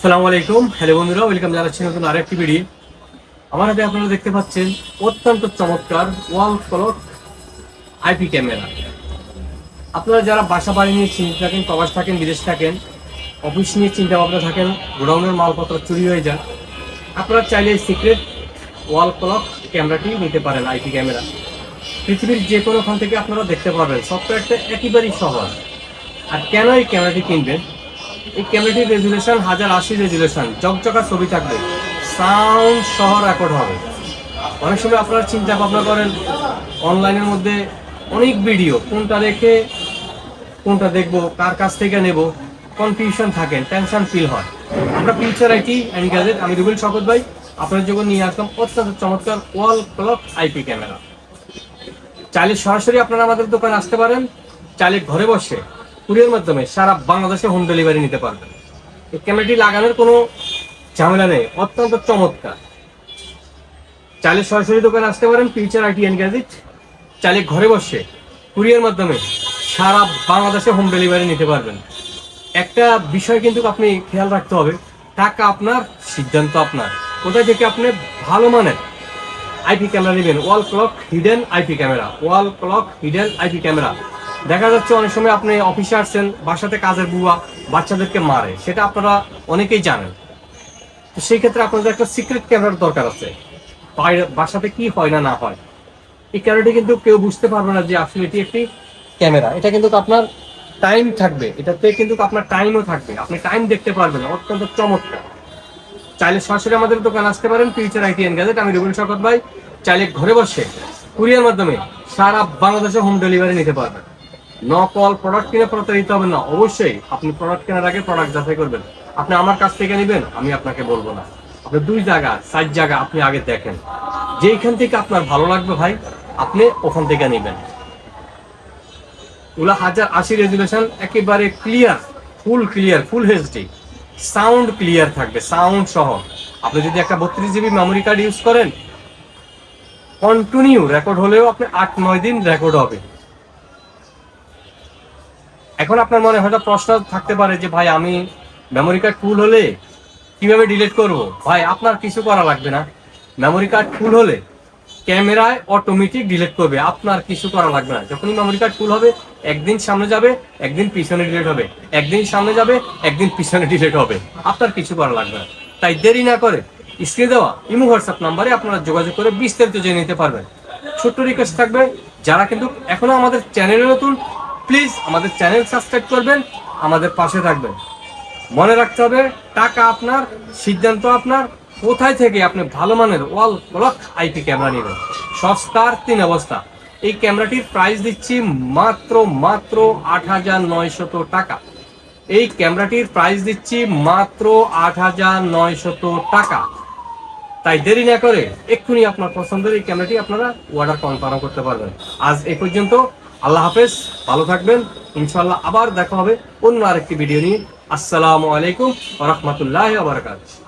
আসসালামু আলাইকুম, হ্যালো বন্ধুরা, ওয়েলকাম জানাচ্ছি নতুন আরেকটি ভিডিও। আমার হাতে আপনারা দেখতে পাচ্ছেন অত্যন্ত চমৎকার ওয়াল ক্লক আইপি ক্যামেরা। আপনারা যারা বাসা বাড়ি নিয়ে চিন্তা থাকেন, প্রবাস থাকেন, বিদেশ থাকেন, অফিস নিয়ে চিন্তা ভাবনা থাকেন, গোডাউনের মালপত্র চুরি হয়ে যান, আপনারা চাইলে সিক্রেট ওয়াল ক্লক ক্যামেরাটি নিতে পারেন। আইপি ক্যামেরা পৃথিবীর যে কোনোখান থেকে আপনারা দেখতে পারবেন। সফটওয়্যারটা একেবারেই সহজ। আর কেন এই ক্যামেরাটি কিনবেন? এই ক্যামেরাটির রেজুলেশন 1080 রেজুলেশন, চকচকা ছবি থাকবে, সাউন্ড সহ রেকর্ড হবে। অনেক সময় আপনারা চিন্তা ভাবনা করেন অনলাইনের মধ্যে অনেক ভিডিও, কোনটা রেখে কোনটা দেখবো, কার কাছ থেকে নেব, কনফিউশন থাকেন, টেনশন ফিল হয়। আমরা ফিউচার আইটি অ্যান্ড গ্যাজেট, আমি রুবেল শওকত ভাই আপনার জন্য নিয়ে আসলাম অত্যন্ত চমৎকার ওয়াল ক্লক আইপি ক্যামেরা। চাইলে সরাসরি আপনারা আমাদের দোকানে আসতে পারেন, চাইলে ঘরে বসে কুরিয়ার মাধ্যমে সারা বাংলাদেশে হোম ডেলিভারি নিতে পারবেন। এই ক্যামেরাটি লাগানোর কোনো ঝামেলা নেই, অত্যন্ত চমৎকার। চাইলে সরাসরি দোকানে আসতে পারেন, ফিউচার আইটি অ্যান্ড গ্যাজেট। চাইলে ঘরে বসে কুরিয়ার মাধ্যমে সারা বাংলাদেশে হোম ডেলিভারি নিতে পারবেন। একটা বিষয় কিন্তু আপনি খেয়াল রাখতে হবে, টাকা আপনার, সিদ্ধান্ত আপনার। কোথায় থেকে আপনি ভালো মানের আইপি ক্যামেরা নেবেন? Wall clock hidden IP camera, wall clock hidden IP camera. দেখা যাচ্ছে অনেক সময় আপনি অফিসে আসছেন, বাসাতে কাজের বুয়া বাচ্চাদেরকে মারে, সেটা আপনারা অনেকেই জানেন। তো সেই ক্ষেত্রে আপনাদের একটা সিক্রেট ক্যামেরার দরকার আছে। বাসাতে কি হয় না না হয়, এই ক্যামেরাটি কিন্তু কেউ বুঝতে পারবে না যে আসলে এটি একটি ক্যামেরা। এটা কিন্তু আপনার টাইম থাকবে, এটাতে কিন্তু আপনার টাইমও থাকবে, আপনি টাইম দেখতে পারবেন, অত্যন্ত চমৎকার। চাইলে সরাসরি আমাদের দোকান আসতে পারেন, ফিউচার আইটি অ্যান্ড গ্যাজেট। আমি রুবেল শওকত ভাই। চাইলে ঘরে বসে কুরিয়ার মাধ্যমে সারা বাংলাদেশে হোম ডেলিভারি নিতে পারবেন। নকল প্রোডাক্ট কিনে প্রতারিত হবেন না। অবশ্যই আপনি প্রোডাক্ট কেনার আগে প্রোডাক্ট যাচাই করবেন। আপনি আমার কাছ থেকে নেবেন, আমি আপনাকে বলবো না। আপনি 2 জায়গা 4 জায়গা আপনি আগে দেখেন, যেইখান থেকে আপনার ভালো লাগবে ভাই আপনি ওখান থেকে নেবেন। ওগুলো 1080 রেজুলেশন, একেবারে clear, full HD, sound clear থাকবে, সাউন্ড সহ। আপনি যদি একটা 32 জিবি মেমোরি কার্ড ইউজ করেন, কন্টিনিউ রেকর্ড হলেও আপনি 8-9 দিন রেকর্ড হবে। এখন আপনার মনে হয়তো প্রশ্ন থাকতে পারে যে ভাই আমি মেমোরি কার্ড ফুল হলে কিভাবে ডিলিট করব? ভাই আপনার কিছু করা লাগবে না। মেমোরি কার্ড ফুল হলে ক্যামেরায় অটোমেটিক ডিলিট করবে, আপনার কিছু করা লাগবে না। যখনই মেমোরি কার্ড ফুল হবে, একদিন সামনে যাবে, একদিন পিছনে ডিলিট হবে, একদিন সামনে যাবে, একদিন পিছনে ডিলিট হবে, আপনার কিছু করা লাগবে না। তাই দেরি না করে স্ক্রিনে দেওয়া ইমো হোয়াটসঅ্যাপ নাম্বারে আপনারা যোগাযোগ করে বিস্তারিত জেনে নিতে পারবেন। ছোট্ট রিকোয়েস্ট থাকবে, যারা কিন্তু এখনো আমাদের চ্যানেলে নতুন, প্লিজ আমাদের চ্যানেল সাবস্ক্রাইব করবেন, আমাদের পাশে থাকবেন। মনে রাখতে হবে, টাকা আপনার, সিদ্ধান্ত আপনার। কোথায় থেকে আপনি ভালো মানের ওয়াল ক্লক আইপি ক্যামেরা নেবেন? সস্তার 3 অবস্থা। এই ক্যামেরাটির প্রাইস দিচ্ছি মাত্র 8,900 টাকা। এই ক্যামেরাটির প্রাইস দিচ্ছি মাত্র 8,900 টাকা। তাই দেরি না করে এক্ষুনি আপনার পছন্দের এই ক্যামেরাটি আপনারা অর্ডার কনফার্ম করতে পারবেন। আজ এই পর্যন্ত। আল্লাহ হাফেজ, ভালো থাকবেন। ইনশাআল্লাহ আবার দেখা হবে অন্য আরেকটি ভিডিও নিয়ে। আসসালামু আলাইকুম ওয়া রাহমাতুল্লাহি ওয়া বারাকাতুহু।